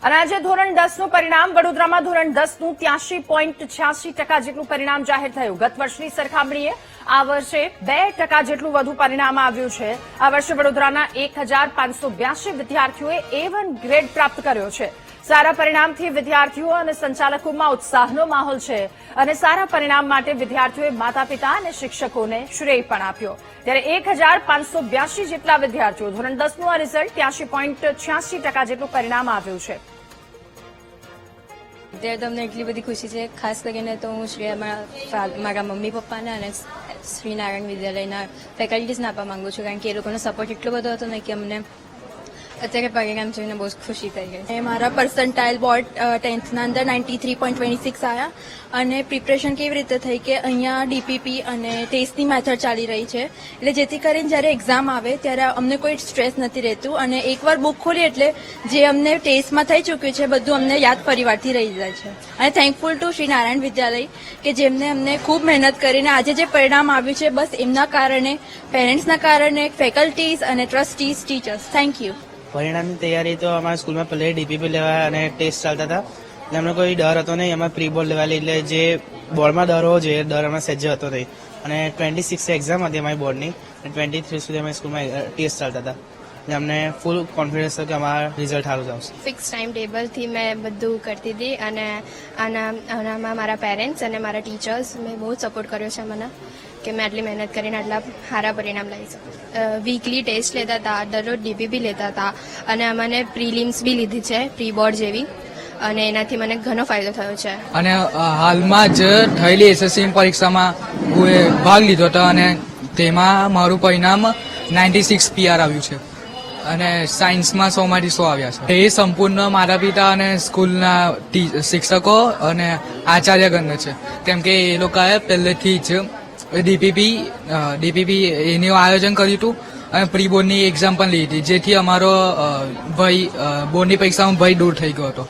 અને આજે ધોરણ 10 નું પરિણામ વડોદરામાં ધોરણ 10 નું 83.86% જેટલું પરિણામ જાહેર થયું. ગત વર્ષની સરખામણીએ આ વર્ષે 2% જેટલું વધુ પરિણામ આવ્યું છે. આ વર્ષે વડોદરાના 1582 વિદ્યાર્થીઓએ A1 ગ્રેડ પ્રાપ્ત કર્યો છે. સારા પરિણામથી વિદ્યાર્થીઓ અને સંચાલકોમાં ઉત્સાહનો માહોલ છે અને સારા પરિણામ માટે વિદ્યાર્થીઓએ માતા પિતા અને શિક્ષકોને શ્રેય પણ આપ્યો. ત્યારે 1582 જેટલા વિદ્યાર્થીઓ ધોરણ 10 નું આ રિઝલ્ટ 83.86% જેટલું પરિણામ આવ્યું છે. અત્યારે તો અમને એટલી બધી ખુશી છે. ખાસ કરીને તો હું શ્રેય મારા મમ્મી પપ્પાને અને શ્રીનારાયણ વિદ્યાલયના ફેકલ્ટીઝને આપવા માંગુ છું, કારણ કે એ લોકોનો સપોર્ટ એટલો બધો હતો ને કે અમને અત્યારે પરિણામ જોઈને બહુ ખુશી થઈ ગઈ. મારા પર્સન્ટાઇલ બોર્ડ 10થના અંદર 93.26 આવ્યા અને પ્રિપરેશન કેવી રીતે થઈ કે અહીંયા ડીપીપી અને ટેસ્ટની મેથડ ચાલી રહી છે, એટલે જેથી કરીને જ્યારે એક્ઝામ આવે ત્યારે અમને કોઈ સ્ટ્રેસ નથી રહેતું અને એકવાર બુક ખોલી એટલે જે અમને ટેસ્ટમાં થઈ ચૂક્યું છે બધું અમને યાદ પરિવારથી રહી જાય છે. અને થેન્કફુલ ટુ શ્રી નારાયણ વિદ્યાલય કે જેમને અમને ખૂબ મહેનત કરીને આજે જે પરિણામ આવ્યું છે બસ એમના કારણે, પેરેન્ટ્સના કારણે, ફેકલ્ટીઝ અને ટ્રસ્ટીઝ, ટીચર્સ, થેન્ક યુ. પરિણામની તૈયારી તો અમારા સ્કૂલમાં પહેલાં ડીપીપી લેવા અને ટેસ્ટ ચાલતા હતા, એટલે અમને કોઈ ડર હતો નહીં. એમાં પ્રી બોર્ડ લેવાલી એટલે જે બોર્ડમાં ડર હોવો જોઈએ ડર અમને સહેજે હતો નહીં. અને 26 એક્ઝામ હતી અમારી બોર્ડની અને 23 સુધી અમારી સ્કૂલમાં ટેસ્ટ ચાલતા હતા, એટલે અમને ફૂલ કોન્ફિડન્સ હતો કે અમારા રિઝલ્ટ સારું જ આવશે. ફિક્સ ટાઈમ ટેબલથી મેં બધું કરતી હતી અને આનામાં મારા પેરેન્ટ્સ અને મારા ટીચર્સ મેં બહુ સપોર્ટ કર્યો છે મને કે મેં આટલી મહેનત કરીને આટલા સારા પરિણામ લાવી શકું. વીકલી ટેસ્ટ લેતા હતા, દરરોજ ડીપીપી લેતા હતા અને અમને પ્રિલિમ્સ બી લીધી છે, પ્રી બોર્ડ જેવી, અને એનાથી મને ઘણો ફાયદો થયો છે. અને હાલમાં જ થયેલી એસએસસીની પરીક્ષામાં હું ભાગ લીધો હતો અને તેમાં મારું પરિણામ 96 PR આવ્યું છે અને સાયન્સમાં 100માંથી 100 આવ્યા છે. એ સંપૂર્ણ માતા પિતા અને સ્કૂલના શિક્ષકો અને આચાર્યગણને છે, કેમ કે એ લોકોએ પહેલેથી જ ડીપીપી એનું આયોજન કર્યું હતું અને પ્રી બોર્ડની એક્ઝામ પણ લીધી, જેથી અમારો ભય બોર્ડની પરીક્ષામાં ભય દૂર થઈ ગયો હતો.